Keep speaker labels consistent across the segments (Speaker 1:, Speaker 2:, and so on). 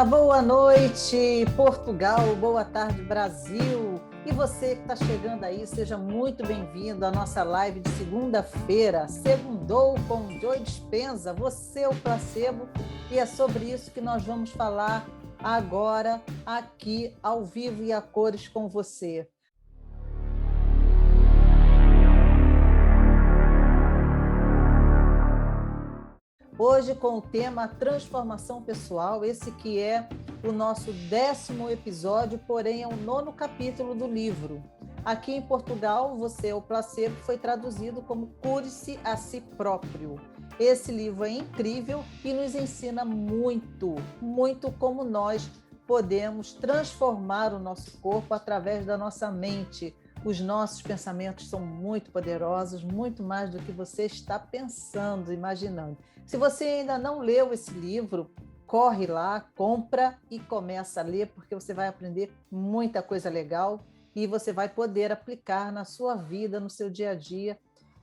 Speaker 1: boa noite, Portugal, boa tarde, Brasil. E você que está chegando aí, seja muito bem-vindo à nossa live de segunda-feira. Segundou com Joy Dispenza, você é o placebo, e é sobre isso que nós vamos falar agora, aqui, ao vivo e a cores com você. Hoje com o tema transformação pessoal, esse que é o nosso 10º episódio, porém é o 9º capítulo do livro. Aqui em Portugal, Você é o Placebo foi traduzido como Cure-se a Si Próprio. Esse livro é incrível e nos ensina muito, muito como nós podemos transformar o nosso corpo através da nossa mente. Os nossos pensamentos são muito poderosos, muito mais do que você está pensando, imaginando. Se você ainda não leu esse livro, corre lá, compra e começa a ler, porque você vai aprender muita coisa legal e você vai poder aplicar na sua vida, no seu dia a dia,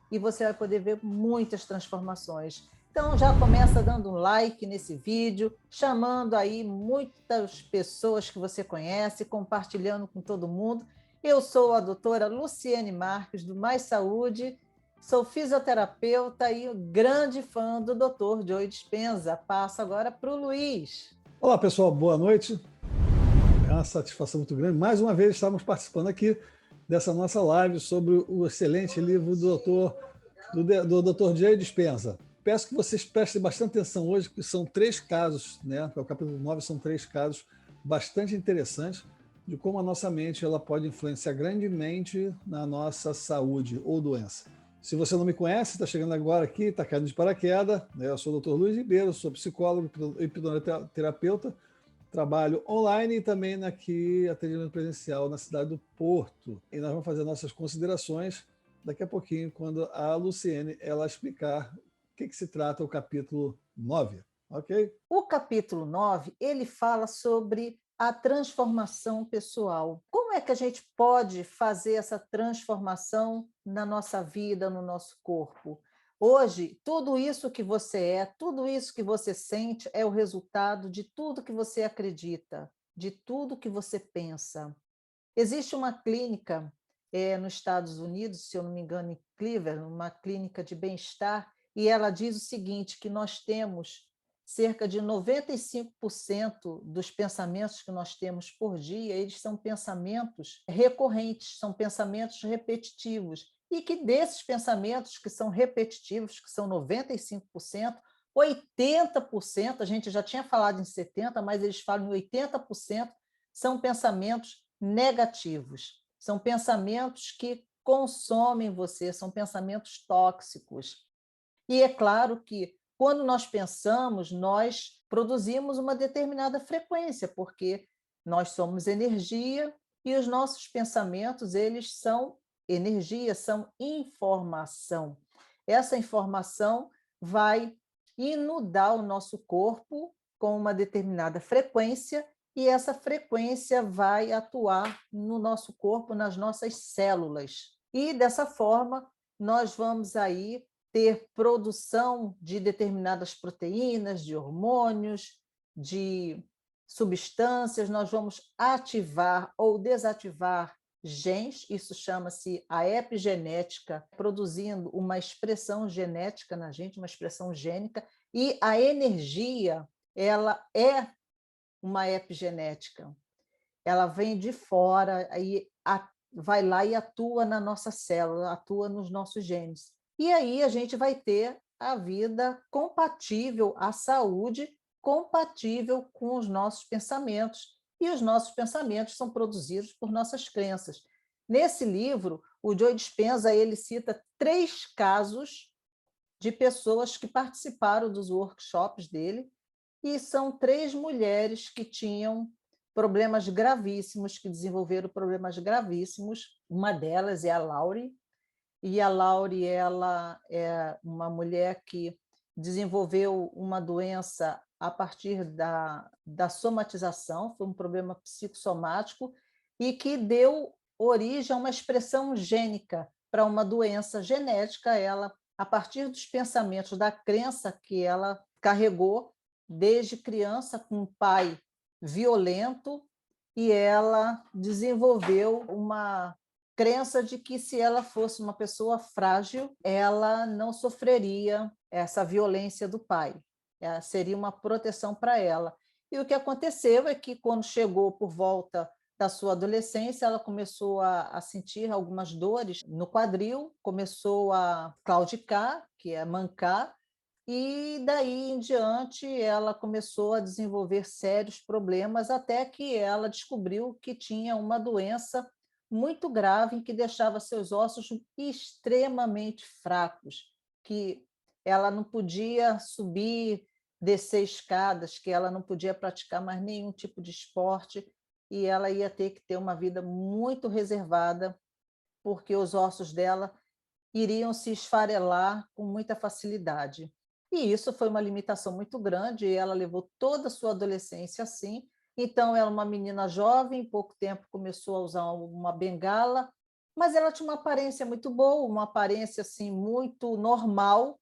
Speaker 1: e você vai poder ver muitas transformações. Então já começa dando um like nesse vídeo, chamando aí muitas pessoas que você conhece, compartilhando com todo mundo. Eu sou a doutora Luciene Marques, do Mais Saúde, sou fisioterapeuta e grande fã do Dr. Joy Dispenza. Passo agora para o Luiz.
Speaker 2: Olá, pessoal, boa noite. É uma satisfação muito grande. Mais uma vez estamos participando aqui dessa nossa live sobre o excelente livro do Dr. Joy Dispenza. Peço que vocês prestem bastante atenção hoje, porque são 3 casos, né? O capítulo 9 são 3 casos bastante interessantes de como a nossa mente ela pode influenciar grandemente na nossa saúde ou doença. Se você não me conhece, está chegando agora aqui, está caindo de paraquedas, né? Eu sou o Dr. Luiz Ribeiro, sou psicólogo e hipnoterapeuta, trabalho online e também aqui atendimento presencial na cidade do Porto. E nós vamos fazer nossas considerações daqui a pouquinho, quando a Luciene ela explicar o que se trata o capítulo 9, ok?
Speaker 1: O capítulo 9, ele fala sobre a transformação pessoal. Como é que a gente pode fazer essa transformação na nossa vida, no nosso corpo? Hoje, tudo isso que você é, tudo isso que você sente é o resultado de tudo que você acredita, de tudo que você pensa. Existe uma clínica nos Estados Unidos, se eu não me engano, em Cleveland, uma clínica de bem-estar, e ela diz o seguinte, que nós temos cerca de 95% dos pensamentos que nós temos por dia, eles são pensamentos recorrentes, são pensamentos repetitivos, e que desses pensamentos que são repetitivos, que são 95%, 80%, a gente já tinha falado em 70%, mas eles falam em 80%, são pensamentos negativos, são pensamentos que consomem você, são pensamentos tóxicos. E é claro que, quando nós pensamos, nós produzimos uma determinada frequência, porque nós somos energia e os nossos pensamentos, eles são energia, são informação. Essa informação vai inundar o nosso corpo com uma determinada frequência e essa frequência vai atuar no nosso corpo, nas nossas células. E, dessa forma, nós vamos aí ter produção de determinadas proteínas, de hormônios, de substâncias, nós vamos ativar ou desativar genes, isso chama-se a epigenética, produzindo uma expressão genética na gente, uma expressão gênica, e a energia, ela é uma epigenética. Ela vem de fora, aí vai lá e atua na nossa célula, atua nos nossos genes. E aí a gente vai ter a vida compatível, a saúde compatível com os nossos pensamentos. E os nossos pensamentos são produzidos por nossas crenças. Nesse livro, o Joy Dispenza ele cita 3 casos de pessoas que participaram dos workshops dele, e são 3 mulheres que tinham problemas gravíssimos, que desenvolveram problemas gravíssimos. Uma delas é a Laurie, e a Laurie ela é uma mulher que desenvolveu uma doença a partir da somatização, foi um problema psicossomático, e que deu origem a uma expressão gênica para uma doença genética, ela, a partir dos pensamentos, da crença que ela carregou desde criança, com um pai violento, e ela desenvolveu uma crença de que, se ela fosse uma pessoa frágil, ela não sofreria essa violência do pai. Seria uma proteção para ela. E o que aconteceu é que, quando chegou por volta da sua adolescência, ela começou a sentir algumas dores no quadril, começou a claudicar, que é mancar, e daí em diante ela começou a desenvolver sérios problemas, até que ela descobriu que tinha uma doença muito grave que deixava seus ossos extremamente fracos, que ela não podia subir, descer escadas, que ela não podia praticar mais nenhum tipo de esporte, e ela ia ter que ter uma vida muito reservada, porque os ossos dela iriam se esfarelar com muita facilidade. E isso foi uma limitação muito grande, e ela levou toda a sua adolescência assim. Então, ela é uma menina jovem, em pouco tempo começou a usar uma bengala, mas ela tinha uma aparência muito boa, uma aparência assim muito normal,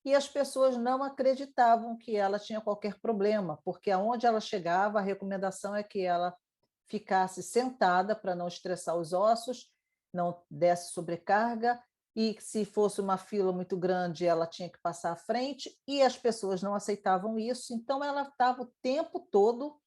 Speaker 1: e as pessoas não acreditavam que ela tinha qualquer problema, porque aonde ela chegava, a recomendação é que ela ficasse sentada para não estressar os ossos, não desse sobrecarga, e se fosse uma fila muito grande, ela tinha que passar à frente, e as pessoas não aceitavam isso, então ela estava o tempo todo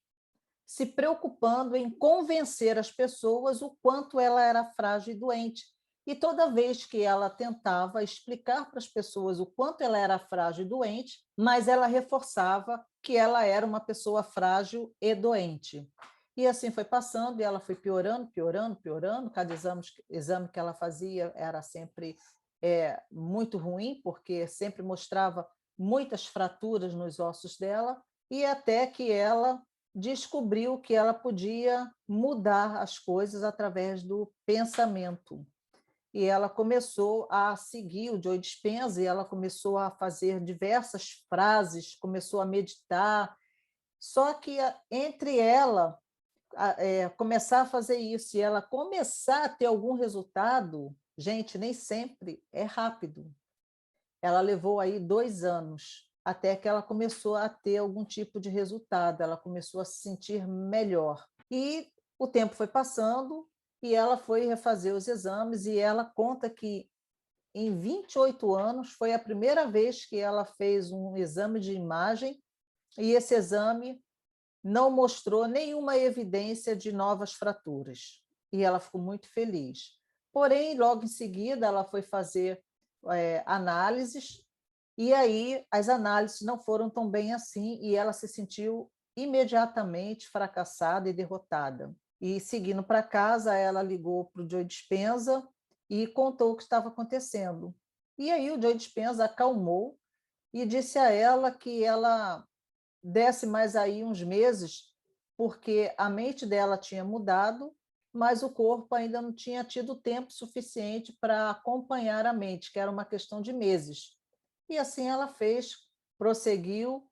Speaker 1: se preocupando em convencer as pessoas o quanto ela era frágil e doente. E toda vez que ela tentava explicar para as pessoas o quanto ela era frágil e doente, mas ela reforçava que ela era uma pessoa frágil e doente. E assim foi passando, e ela foi piorando, piorando, piorando. Cada exame que ela fazia era sempre muito ruim, porque sempre mostrava muitas fraturas nos ossos dela, e até que ela descobriu que ela podia mudar as coisas através do pensamento. E ela começou a seguir o Joe Dispenza, e ela começou a fazer diversas frases, começou a meditar. Só que entre ela começar a fazer isso e ela começar a ter algum resultado, gente, nem sempre é rápido. Ela levou aí 2 anos até que ela começou a ter algum tipo de resultado, ela começou a se sentir melhor. E o tempo foi passando, e ela foi refazer os exames, e ela conta que em 28 anos foi a primeira vez que ela fez um exame de imagem, e esse exame não mostrou nenhuma evidência de novas fraturas. E ela ficou muito feliz. Porém, logo em seguida, ela foi fazer análises, e aí as análises não foram tão bem assim, e ela se sentiu imediatamente fracassada e derrotada. E, seguindo para casa, ela ligou para o Joe Dispenza e contou o que estava acontecendo. E aí o Joe Dispenza acalmou e disse a ela que ela desse mais aí uns meses, porque a mente dela tinha mudado, mas o corpo ainda não tinha tido tempo suficiente para acompanhar a mente, que era uma questão de meses. E assim ela fez, prosseguiu,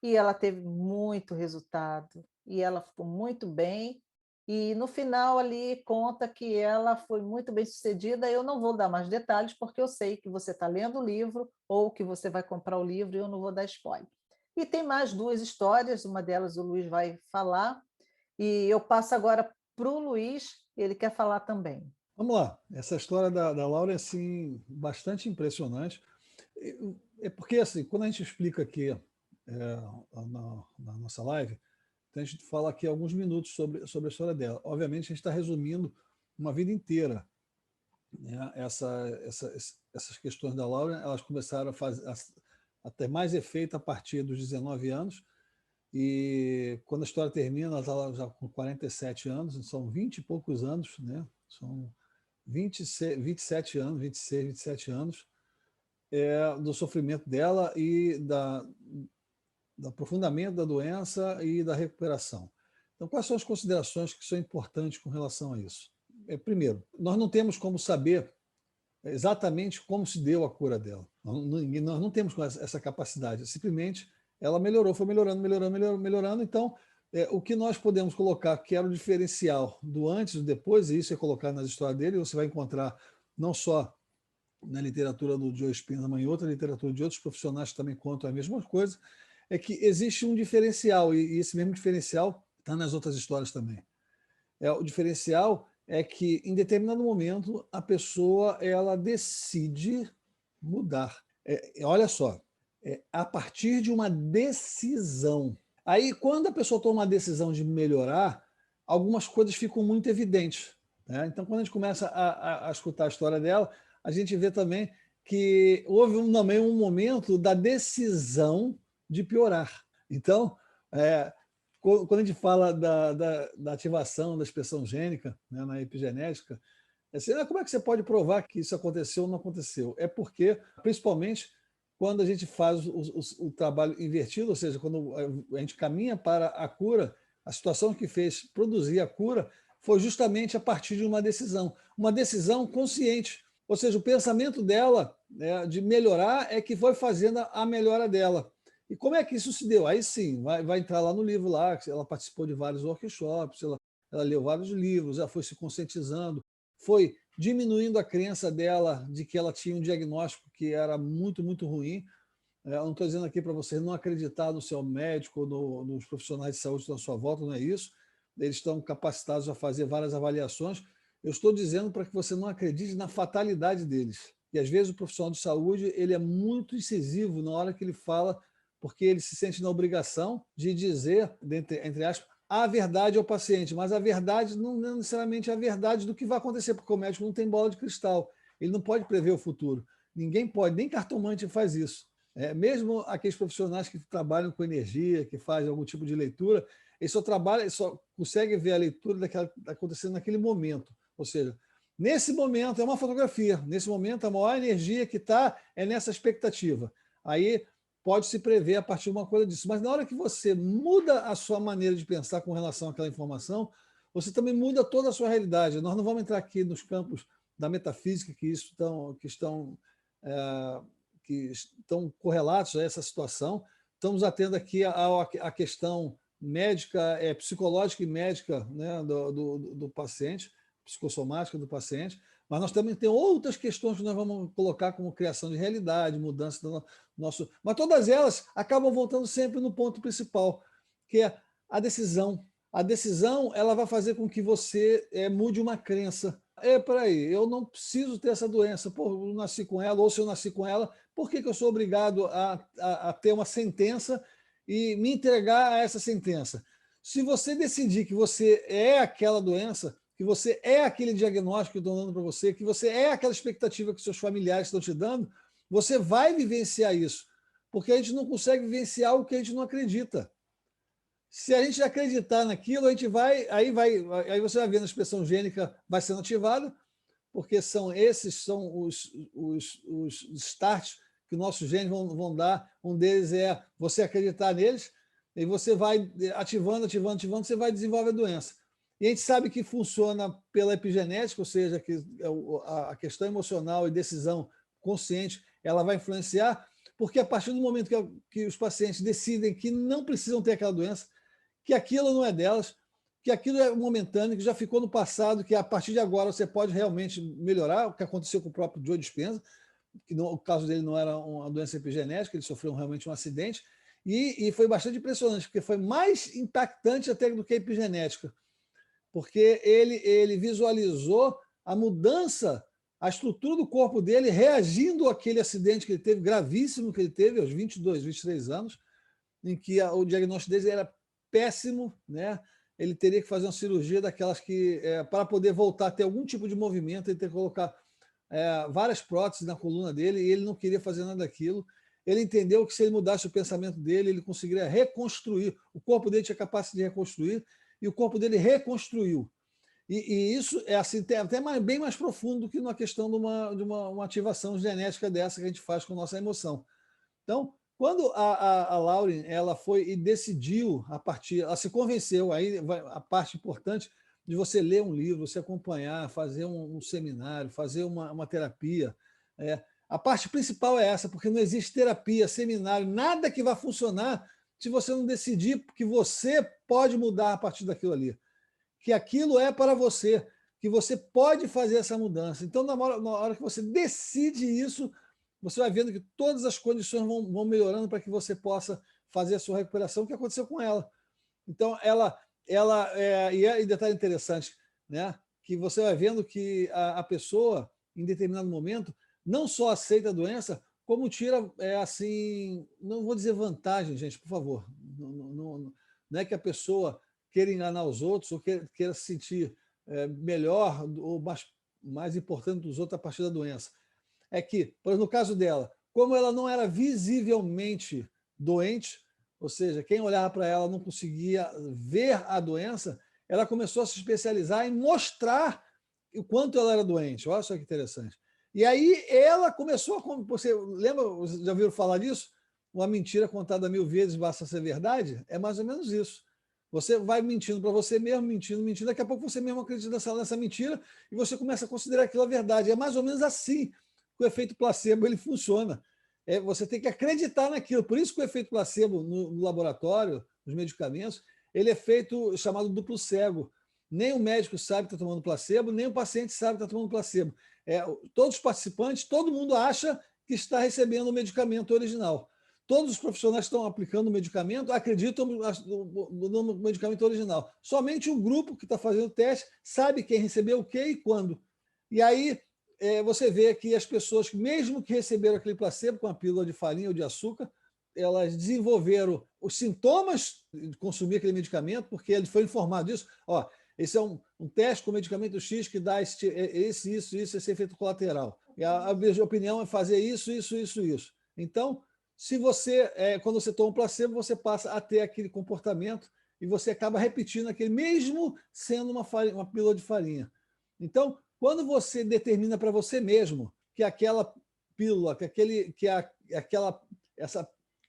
Speaker 1: e ela teve muito resultado, e ela ficou muito bem, e no final ali conta que ela foi muito bem sucedida. Eu não vou dar mais detalhes, porque eu sei que você está lendo o livro, ou que você vai comprar o livro, e eu não vou dar spoiler. E tem mais 2 histórias, uma delas o Luiz vai falar, e eu passo agora para o Luiz, ele quer falar também.
Speaker 2: Vamos lá. Essa história da Laura é assim, bastante impressionante. É porque, assim, quando a gente explica aqui na nossa live, então a gente fala aqui alguns minutos sobre a história dela. Obviamente, a gente está resumindo uma vida inteira, né? Essas questões da Laura, elas começaram a ter mais efeito a partir dos 19 anos, e quando a história termina, ela está já com 47 anos, são 20 e poucos anos, né? São 27 anos, 26, 27 anos do sofrimento dela e do aprofundamento da doença e da recuperação. Então, quais são as considerações que são importantes com relação a isso? Primeiro, nós não temos como saber exatamente como se deu a cura dela. Nós não temos essa capacidade. Simplesmente ela melhorou, foi melhorando, melhorando, melhorando. Então, o que nós podemos colocar, que era o diferencial do antes e do depois, e isso é colocar nas histórias dele, você vai encontrar não só na literatura do Joe Dispenza, mas em outra literatura de outros profissionais que também contam a mesma coisa, é que existe um diferencial, e esse mesmo diferencial está nas outras histórias também. O diferencial é que, em determinado momento, a pessoa ela decide mudar. Olha só, a partir de uma decisão. Aí, quando a pessoa toma uma decisão de melhorar, algumas coisas ficam muito evidentes, né? Então, quando a gente começa a escutar a história dela, a gente vê também que houve também um momento da decisão de piorar. Então, quando a gente fala da ativação da expressão gênica, né, na epigenética, assim, como é que você pode provar que isso aconteceu ou não aconteceu? É porque, principalmente, quando a gente faz o trabalho invertido, ou seja, quando a gente caminha para a cura, a situação que fez produzir a cura foi justamente a partir de uma decisão consciente. Ou seja, o pensamento dela, né, de melhorar é que foi fazendo a melhora dela. E como é que isso se deu? Aí sim, vai entrar lá no livro, lá, ela participou de vários workshops, ela leu vários livros, ela foi se conscientizando, foi diminuindo a crença dela de que ela tinha um diagnóstico que era muito, muito ruim. Eu não estou dizendo aqui para você não acreditar no seu médico, nos profissionais de saúde que estão à sua volta, não é isso. Eles estão capacitados a fazer várias avaliações. Eu estou dizendo para que você não acredite na fatalidade deles. E às vezes o profissional de saúde ele é muito incisivo na hora que ele fala, porque ele se sente na obrigação de dizer, entre aspas, a verdade ao paciente, mas a verdade não é necessariamente a verdade do que vai acontecer, porque o médico não tem bola de cristal, ele não pode prever o futuro. Ninguém pode, nem cartomante faz isso. Mesmo aqueles profissionais que trabalham com energia, que fazem algum tipo de leitura, eles só conseguem ver a leitura daquela que está acontecendo naquele momento. Ou seja, nesse momento é uma fotografia, nesse momento a maior energia que está é nessa expectativa. Aí pode se prever a partir de uma coisa disso. Mas na hora que você muda a sua maneira de pensar com relação àquela informação, você também muda toda a sua realidade. Nós não vamos entrar aqui nos campos da metafísica que estão correlatos a essa situação. Estamos atendo aqui à questão médica, psicológica e médica, né, do paciente, psicossomática do paciente, mas nós também temos outras questões que nós vamos colocar como criação de realidade, mudança do nosso... Mas todas elas acabam voltando sempre no ponto principal, que é a decisão. A decisão ela vai fazer com que você mude uma crença. Peraí, eu não preciso ter essa doença, pô, eu nasci com ela, ou se eu nasci com ela, por que eu sou obrigado a ter uma sentença e me entregar a essa sentença? Se você decidir que você é aquela doença, que você é aquele diagnóstico que estão dando para você, que você é aquela expectativa que seus familiares estão te dando, você vai vivenciar isso, porque a gente não consegue vivenciar o que a gente não acredita. Se a gente acreditar naquilo, a gente aí você vai vendo a expressão gênica vai sendo ativada, porque esses são os starts que nossos genes vão dar. Um deles é você acreditar neles, e você vai ativando, você vai desenvolver a doença. E a gente sabe que funciona pela epigenética, ou seja, que a questão emocional e decisão consciente ela vai influenciar, porque a partir do momento que os pacientes decidem que não precisam ter aquela doença, que aquilo não é delas, que aquilo é momentâneo, que já ficou no passado, que a partir de agora você pode realmente melhorar, o que aconteceu com o próprio Joe Dispenza, que o caso dele não era uma doença epigenética, ele sofreu realmente um acidente, e foi bastante impressionante, porque foi mais impactante até do que a epigenética, porque ele visualizou a mudança, a estrutura do corpo dele reagindo àquele acidente que ele teve, gravíssimo que ele teve, aos 22, 23 anos, em que o diagnóstico dele era péssimo, né? Ele teria que fazer uma cirurgia daquelas que, para poder voltar a ter algum tipo de movimento, ele teria que colocar várias próteses na coluna dele, e ele não queria fazer nada daquilo. Ele entendeu que se ele mudasse o pensamento dele, ele conseguiria reconstruir. O corpo dele tinha capacidade de reconstruir, e o corpo dele reconstruiu. E isso é assim, até bem mais profundo do que na questão de uma ativação genética dessa que a gente faz com a nossa emoção. Então, quando a Lauren ela foi e decidiu, ela se convenceu, aí vai a parte importante de você ler um livro, você acompanhar, fazer um seminário, fazer uma terapia. A parte principal é essa, porque não existe terapia, seminário, nada que vá funcionar se você não decidir que você pode mudar a partir daquilo ali, que aquilo é para você, que você pode fazer essa mudança. Então, na hora que você decide isso, você vai vendo que todas as condições vão melhorando para que você possa fazer a sua recuperação, o que aconteceu com ela. Então, ela e detalhe interessante, né? Que você vai vendo que a pessoa, em determinado momento, não só aceita a doença, como tira, assim, não vou dizer vantagem, gente, por favor. Não é que a pessoa queira enganar os outros ou queira se sentir melhor ou mais importante dos outros a partir da doença. É que, por exemplo, no caso dela, como ela não era visivelmente doente, ou seja, quem olhava para ela não conseguia ver a doença, ela começou a se especializar em mostrar o quanto ela era doente. Olha só que interessante. E aí ela começou a... Você lembra, já ouviram falar disso? Uma mentira contada 1000 vezes basta ser verdade? É mais ou menos isso. Você vai mentindo para você mesmo, mentindo, daqui a pouco você mesmo acredita nessa mentira e você começa a considerar aquilo a verdade. É mais ou menos assim que o efeito placebo ele funciona. Você tem que acreditar naquilo. Por isso que o efeito placebo no laboratório, nos medicamentos, ele é feito chamado duplo cego. Nem o médico sabe que está tomando placebo, nem o paciente sabe que está tomando placebo. Todos os participantes, todo mundo acha que está recebendo o medicamento original. Todos os profissionais que estão aplicando o medicamento acreditam no medicamento original. Somente um grupo que está fazendo o teste sabe quem recebeu o quê e quando. E aí você vê que as pessoas, mesmo que receberam aquele placebo com a pílula de farinha ou de açúcar, elas desenvolveram os sintomas de consumir aquele medicamento, porque ele foi informado disso. Ó, esse é um teste com medicamento X que dá esse efeito colateral. E a opinião é fazer isso. Então, se você, quando você toma um placebo, você passa a ter aquele comportamento e você acaba repetindo aquele, mesmo sendo uma pílula de farinha. Então, quando você determina para você mesmo que aquela pílula,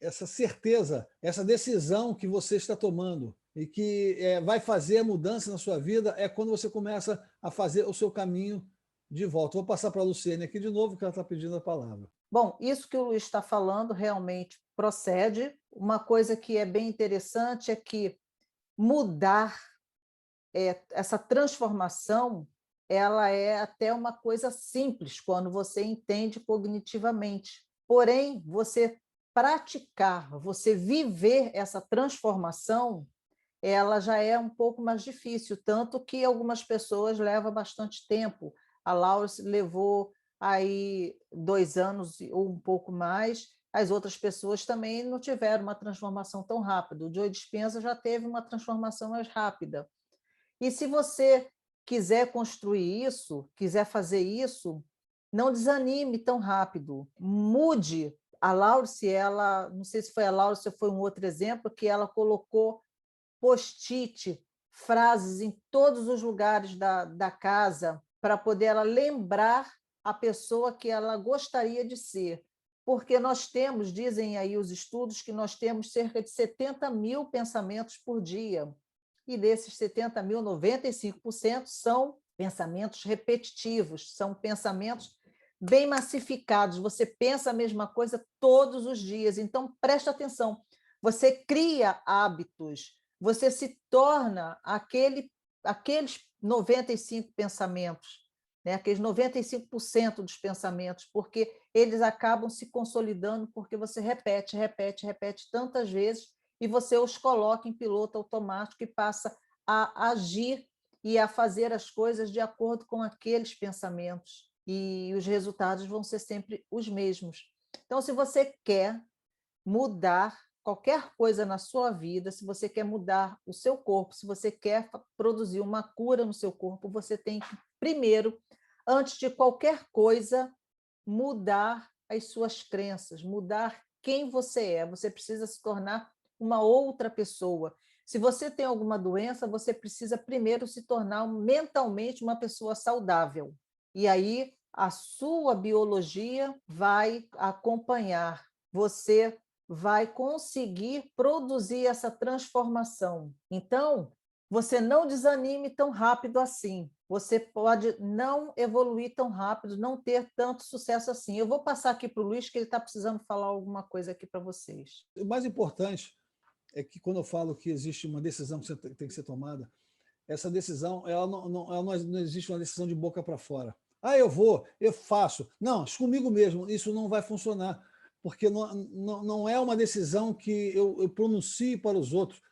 Speaker 2: essa certeza, essa decisão que você está tomando e que vai fazer a mudança na sua vida, é quando você começa a fazer o seu caminho de volta. Vou passar para a Luciene aqui de novo, que ela está pedindo a palavra.
Speaker 1: Bom, isso que o Luiz está falando realmente procede. Uma coisa que é bem interessante é que mudar, essa transformação, ela é até uma coisa simples quando você entende cognitivamente. Porém, você praticar, você viver essa transformação, ela já é um pouco mais difícil, tanto que algumas pessoas levam bastante tempo. A Laura levou aí 2 anos ou um pouco mais, as outras pessoas também não tiveram uma transformação tão rápida. O Joe Dispenza já teve uma transformação mais rápida. E se você quiser construir isso, quiser fazer isso, não desanime tão rápido. Mude. A Laurice, ela, não sei se foi a Laurice ou foi um outro exemplo, que ela colocou post-it, frases em todos os lugares da casa, para poder ela lembrar a pessoa que ela gostaria de ser. Porque nós temos, dizem aí os estudos, que nós temos cerca de 70 mil pensamentos por dia. E desses 70 mil, 95% são pensamentos repetitivos, são pensamentos bem massificados. Você pensa a mesma coisa todos os dias. Então, preste atenção. Você cria hábitos, você se torna aqueles 95 pensamentos, né? Aqueles 95% dos pensamentos, porque eles acabam se consolidando porque você repete tantas vezes e você os coloca em piloto automático e passa a agir e a fazer as coisas de acordo com aqueles pensamentos. E os resultados vão ser sempre os mesmos. Então, se você quer mudar qualquer coisa na sua vida, se você quer mudar o seu corpo, se você quer produzir uma cura no seu corpo, você tem que, primeiro, antes de qualquer coisa, mudar as suas crenças, mudar quem você é. Você precisa se tornar uma outra pessoa. Se você tem alguma doença, você precisa primeiro se tornar mentalmente uma pessoa saudável. E aí a sua biologia vai acompanhar. Você vai conseguir produzir essa transformação. Então, você não desanime tão rápido assim. Você pode não evoluir tão rápido, não ter tanto sucesso assim. Eu vou passar aqui para o Luiz, que ele está precisando falar alguma coisa aqui para vocês.
Speaker 2: O mais importante é que, quando eu falo que existe uma decisão que tem que ser tomada, essa decisão ela não existe uma decisão de boca para fora. Eu vou, eu faço. Não, comigo mesmo, isso não vai funcionar, porque não é uma decisão que eu pronuncie para os outros.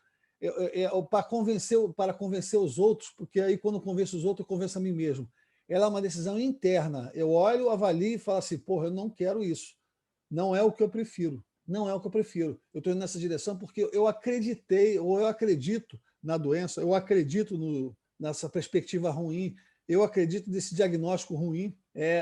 Speaker 2: para convencer os outros, porque aí quando eu convenço os outros, eu convenço a mim mesmo. Ela é uma decisão interna. Eu olho, avalio e falo assim, porra, eu não quero isso. Não é o que eu prefiro. Não é o que eu prefiro. Eu estou indo nessa direção porque eu acreditei, ou eu acredito na doença, eu acredito nessa perspectiva ruim, eu acredito nesse diagnóstico ruim.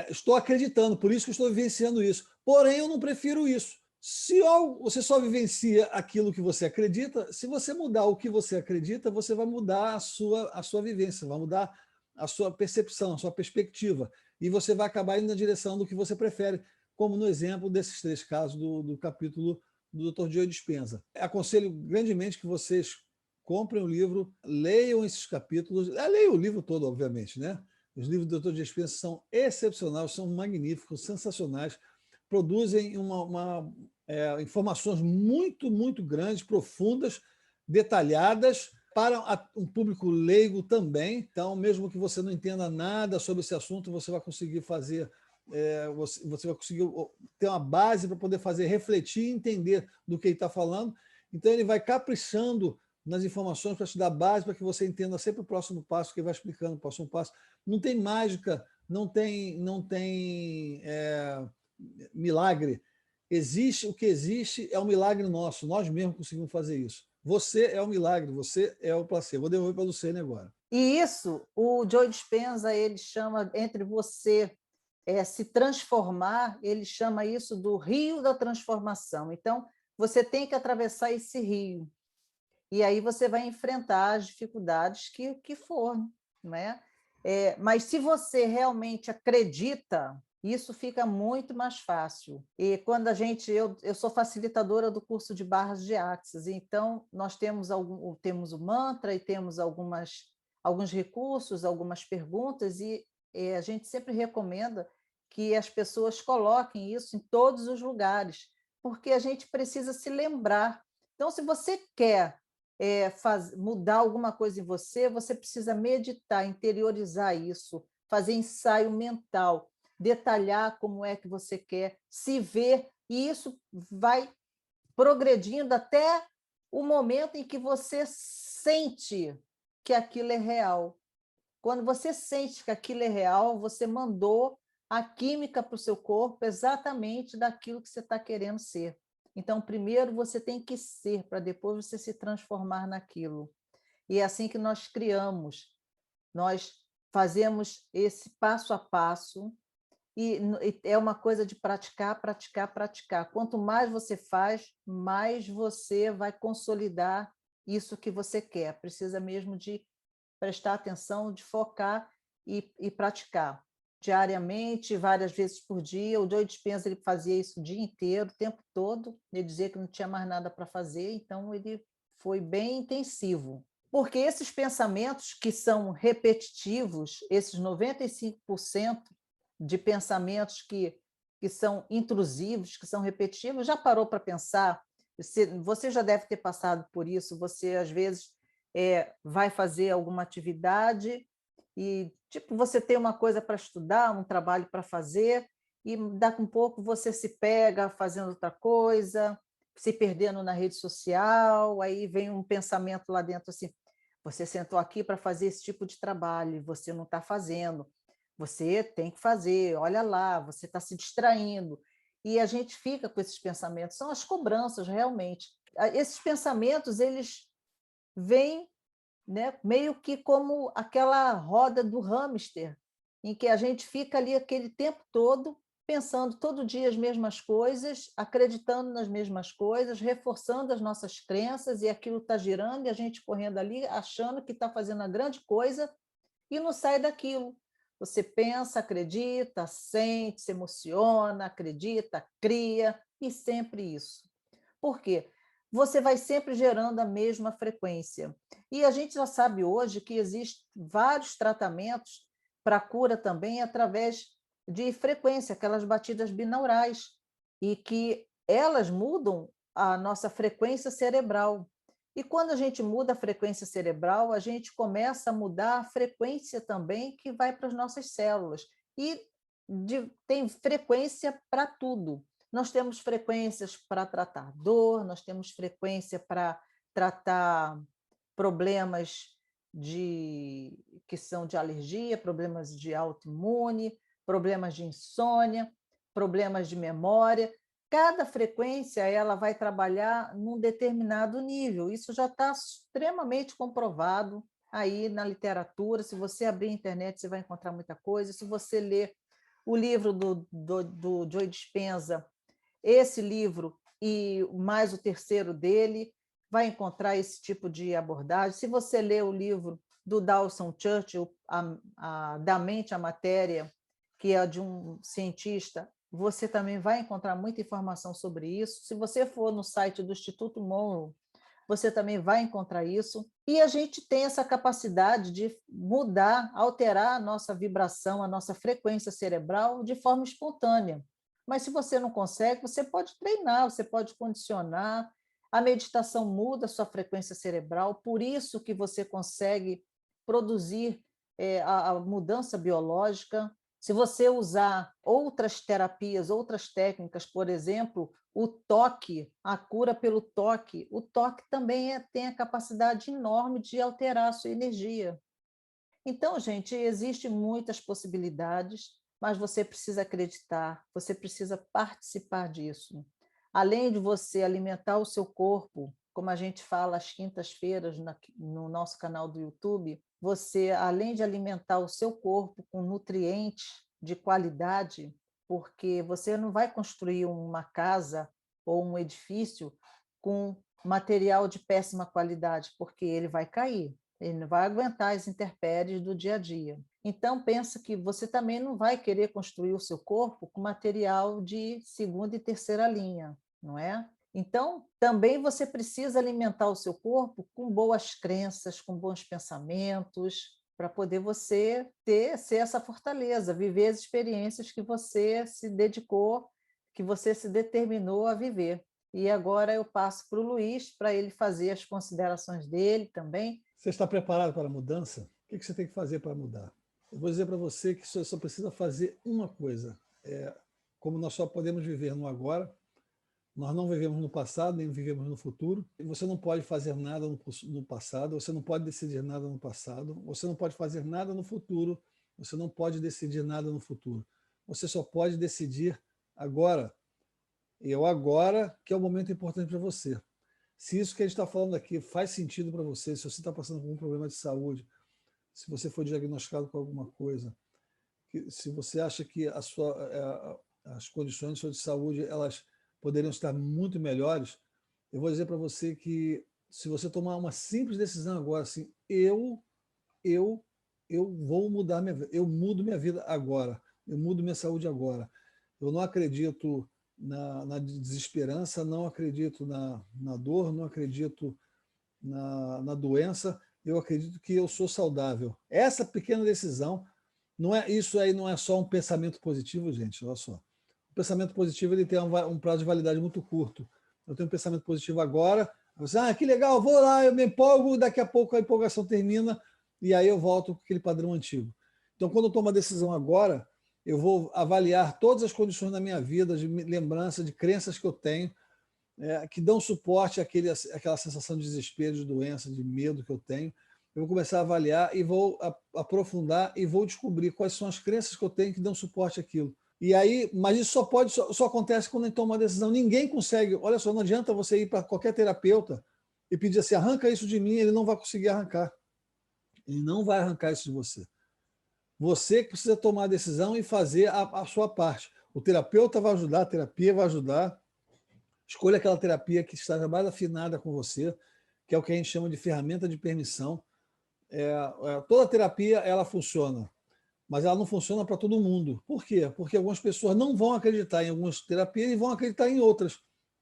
Speaker 2: Estou acreditando, por isso que estou vivenciando isso. Porém, eu não prefiro isso. Se você só vivencia aquilo que você acredita, se você mudar o que você acredita, você vai mudar a sua vivência, vai mudar a sua percepção, a sua perspectiva, e você vai acabar indo na direção do que você prefere, como no exemplo desses 3 casos do capítulo do Dr. Joe Dispenza. Aconselho grandemente que vocês comprem o livro, leiam esses capítulos, leiam o livro todo, obviamente, né? Os livros do Dr. Joe Dispenza são excepcionais, são magníficos, sensacionais, produzem informações muito, muito grandes, profundas, detalhadas, para um público leigo também. Então, mesmo que você não entenda nada sobre esse assunto, você vai conseguir fazer, você vai conseguir ter uma base para poder fazer, refletir e entender do que ele está falando. Então, ele vai caprichando nas informações para te dar base para que você entenda sempre o próximo passo, que ele vai explicando o próximo passo. Não tem mágica, não tem milagre. O que existe é um milagre nosso, nós mesmos conseguimos fazer isso. Você é o milagre, você é o placebo. Vou devolver para a Luciene agora.
Speaker 1: E isso, o Joe Dispenza, ele chama, entre você se transformar, ele chama isso do rio da transformação. Então, você tem que atravessar esse rio. E aí você vai enfrentar as dificuldades que for, não é? Mas se você realmente acredita, isso fica muito mais fácil. E quando eu sou facilitadora do curso de barras de Axis, então nós temos o mantra e temos alguns recursos, algumas perguntas, e a gente sempre recomenda que as pessoas coloquem isso em todos os lugares, porque a gente precisa se lembrar. Então, se você quer mudar alguma coisa em você, você precisa meditar, interiorizar isso, fazer ensaio mental, detalhar como é que você quer, se ver, e isso vai progredindo até o momento em que você sente que aquilo é real. Quando você sente que aquilo é real, você mandou a química para o seu corpo exatamente daquilo que você está querendo ser. Então, primeiro você tem que ser, para depois você se transformar naquilo. E é assim que nós criamos. Nós fazemos esse passo a passo, e é uma coisa de praticar, praticar, praticar. Quanto mais você faz, mais você vai consolidar isso que você quer. Precisa mesmo de prestar atenção, de focar e praticar diariamente, várias vezes por dia. O Joe Dispenza ele fazia isso o dia inteiro, o tempo todo. Ele dizia que não tinha mais nada para fazer, então ele foi bem intensivo. Porque esses pensamentos que são repetitivos, esses 95% de pensamentos que são intrusivos, que são repetitivos, já parou para pensar? Você já deve ter passado por isso, você às vezes vai fazer alguma atividade e, tipo, você tem uma coisa para estudar, um trabalho para fazer, e daqui a um pouco você se pega fazendo outra coisa, se perdendo na rede social, aí vem um pensamento lá dentro assim, você sentou aqui para fazer esse tipo de trabalho, e você não está fazendo, você tem que fazer, olha lá, você está se distraindo. E a gente fica com esses pensamentos, são as cobranças realmente. Esses pensamentos, eles vêm, né, meio que como aquela roda do hamster, em que a gente fica ali aquele tempo todo pensando todo dia as mesmas coisas, acreditando nas mesmas coisas, reforçando as nossas crenças, e aquilo está girando e a gente correndo ali, achando que está fazendo a grande coisa e não sai daquilo. Você pensa, acredita, sente, se emociona, acredita, cria, e sempre isso. Por quê? Você vai sempre gerando a mesma frequência. E a gente já sabe hoje que existem vários tratamentos para cura também através de frequência, aquelas batidas binaurais, e que elas mudam a nossa frequência cerebral. E quando a gente muda a frequência cerebral, a gente começa a mudar a frequência também que vai para as nossas células. E tem frequência para tudo. Nós temos frequências para tratar dor, nós temos frequência para tratar problemas que são de alergia, problemas de autoimune, problemas de insônia, problemas de memória. Cada frequência ela vai trabalhar num determinado nível. Isso já está extremamente comprovado aí na literatura. Se você abrir a internet, você vai encontrar muita coisa. Se você ler o livro do Joe Dispenza, esse livro e mais o terceiro dele, vai encontrar esse tipo de abordagem. Se você ler o livro do Dawson Churchill, Da Mente à Matéria, que é de um cientista, você também vai encontrar muita informação sobre isso. Se você for no site do Instituto Monroe, você também vai encontrar isso. E a gente tem essa capacidade de mudar, alterar a nossa vibração, a nossa frequência cerebral de forma espontânea. Mas se você não consegue, você pode treinar, você pode condicionar. A meditação muda a sua frequência cerebral, por isso que você consegue produzir a mudança biológica. Se você usar outras terapias, outras técnicas, por exemplo, o toque, a cura pelo toque, o toque também tem a capacidade enorme de alterar a sua energia. Então, gente, existem muitas possibilidades, mas você precisa acreditar, você precisa participar disso. Além de você alimentar o seu corpo, como a gente fala às quintas-feiras no nosso canal do YouTube, você, além de alimentar o seu corpo com nutrientes de qualidade, porque você não vai construir uma casa ou um edifício com material de péssima qualidade, porque ele vai cair. Ele não vai aguentar as intempéries do dia a dia. Então, pensa que você também não vai querer construir o seu corpo com material de segunda e terceira linha, não é? Então, também você precisa alimentar o seu corpo com boas crenças, com bons pensamentos, para poder você ser essa fortaleza, viver as experiências que você se dedicou, que você se determinou a viver. E agora eu passo para o Luiz, para ele fazer as considerações dele também.
Speaker 2: Você está preparado para a mudança? O que você tem que fazer para mudar? Eu vou dizer para você que você só precisa fazer uma coisa. Como nós só podemos viver no agora, nós não vivemos no passado, nem vivemos no futuro. Você não pode fazer nada no passado, você não pode decidir nada no passado, você não pode fazer nada no futuro, você não pode decidir nada no futuro. Você só pode decidir agora. E é o agora que é o momento importante para você. Se isso que a gente está falando aqui faz sentido para você, se você está passando por um problema de saúde, se você for diagnosticado com alguma coisa, se você acha que as condições de saúde elas poderiam estar muito melhores, eu vou dizer para você que se você tomar uma simples decisão agora, assim, eu vou mudar minha vida, eu mudo minha vida agora, eu mudo minha saúde agora. Eu não acredito na desesperança, não acredito na dor, não acredito na doença, eu acredito que eu sou saudável. Essa pequena decisão, isso aí não é só um pensamento positivo, gente, olha só. O pensamento positivo ele tem um prazo de validade muito curto. Eu tenho um pensamento positivo agora, você, que legal, vou lá, eu me empolgo, daqui a pouco a empolgação termina e aí eu volto com aquele padrão antigo. Então, quando eu tomo a decisão agora, eu vou avaliar todas as condições da minha vida, de lembrança, de crenças que eu tenho, que dão suporte àquela sensação de desespero, de doença, de medo que eu tenho. Eu vou começar a avaliar e vou aprofundar e vou descobrir quais são as crenças que eu tenho que dão suporte àquilo. E aí, mas isso só acontece quando a gente toma uma decisão. Ninguém consegue. Olha só, não adianta você ir para qualquer terapeuta e pedir assim, arranca isso de mim, ele não vai conseguir arrancar. Ele não vai arrancar isso de você. Você que precisa tomar a decisão e fazer a sua parte. O terapeuta vai ajudar, a terapia vai ajudar. Escolha aquela terapia que esteja mais afinada com você, que é o que a gente chama de ferramenta de permissão. Toda terapia ela funciona, mas ela não funciona para todo mundo. Por quê? Porque algumas pessoas não vão acreditar em algumas terapias e vão acreditar em outras.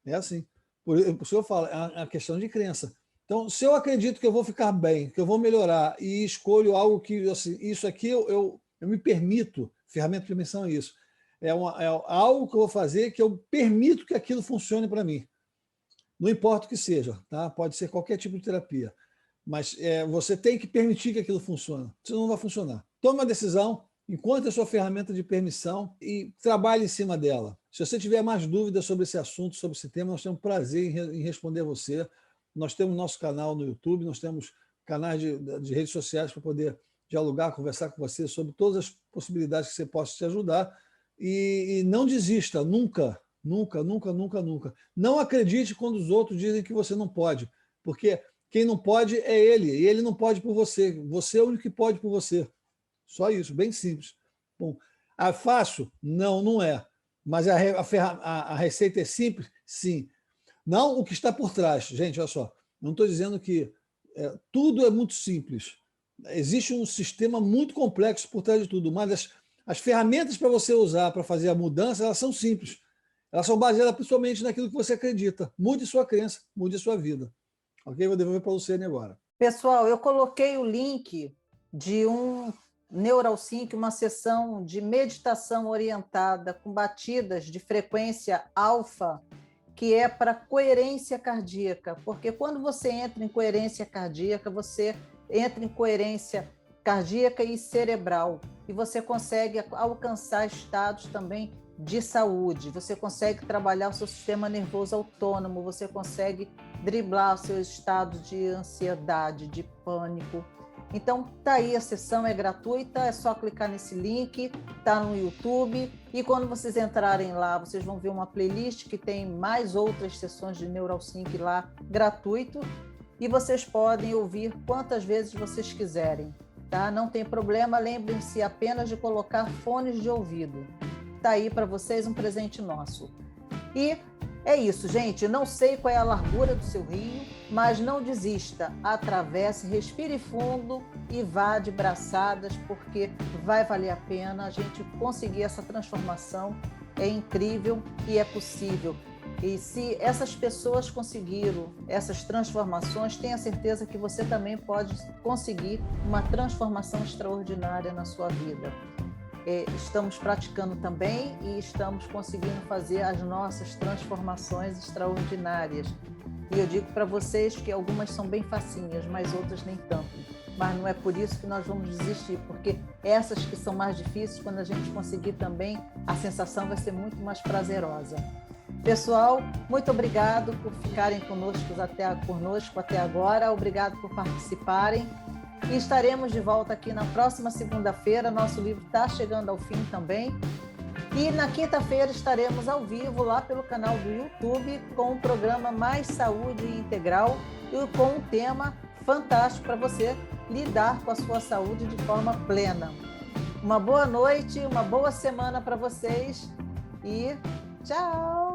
Speaker 2: É assim. Por isso eu falo, é uma questão de crença. Então, se eu acredito que eu vou ficar bem, que eu vou melhorar e escolho algo que, assim, isso aqui eu me permito, ferramenta de permissão é isso, é algo que eu vou fazer que eu permito que aquilo funcione para mim. Não importa o que seja, tá? Pode ser qualquer tipo de terapia, mas você tem que permitir que aquilo funcione, senão não vai funcionar. Tome uma decisão, encontre a sua ferramenta de permissão e trabalhe em cima dela. Se você tiver mais dúvidas sobre esse assunto, sobre esse tema, nós temos prazer em responder a você. Nós temos nosso canal no YouTube, nós temos canais de redes sociais para poder dialogar, conversar com você sobre todas as possibilidades que você possa te ajudar. E não desista, nunca, nunca, nunca, nunca, nunca. Não acredite quando os outros dizem que você não pode, porque quem não pode é ele, e ele não pode por você. Você é o único que pode por você. Só isso, bem simples. Bom, é fácil? Não, não é. Mas a receita é simples? Sim. Não o que está por trás. Gente, olha só, não estou dizendo que tudo é muito simples. Existe um sistema muito complexo por trás de tudo, mas as ferramentas para você usar para fazer a mudança, elas são simples. Elas são baseadas principalmente naquilo que você acredita. Mude sua crença, mude sua vida. Ok? Vou devolver para a Luciane agora.
Speaker 1: Pessoal, eu coloquei o link de um NeuralSync, uma sessão de meditação orientada com batidas de frequência alfa, que é para coerência cardíaca, porque quando você entra em coerência cardíaca, você entra em coerência cardíaca e cerebral, e você consegue alcançar estados também de saúde, você consegue trabalhar o seu sistema nervoso autônomo, você consegue driblar o seu estado de ansiedade, de pânico. Então, tá aí, a sessão é gratuita, é só clicar nesse link, tá no YouTube, e quando vocês entrarem lá, vocês vão ver uma playlist que tem mais outras sessões de NeuralSync lá, gratuito, e vocês podem ouvir quantas vezes vocês quiserem, tá? Não tem problema, lembrem-se apenas de colocar fones de ouvido. Tá aí para vocês um presente nosso. E é isso, gente. Não sei qual é a largura do seu rio, mas não desista. Atravesse, respire fundo e vá de braçadas, porque vai valer a pena a gente conseguir essa transformação. É incrível e é possível. E se essas pessoas conseguiram essas transformações, tenha certeza que você também pode conseguir uma transformação extraordinária na sua vida. Estamos praticando também e estamos conseguindo fazer as nossas transformações extraordinárias. E eu digo para vocês que algumas são bem facinhas, mas outras nem tanto. Mas não é por isso que nós vamos desistir, porque essas que são mais difíceis, quando a gente conseguir também, a sensação vai ser muito mais prazerosa. Pessoal, muito obrigado por ficarem conosco até agora. Obrigado por participarem. E estaremos de volta aqui na próxima segunda-feira. Nosso livro está chegando ao fim também. E na quinta-feira estaremos ao vivo lá pelo canal do YouTube com o programa Mais Saúde Integral e com um tema fantástico para você lidar com a sua saúde de forma plena. Uma boa noite, uma boa semana para vocês e tchau!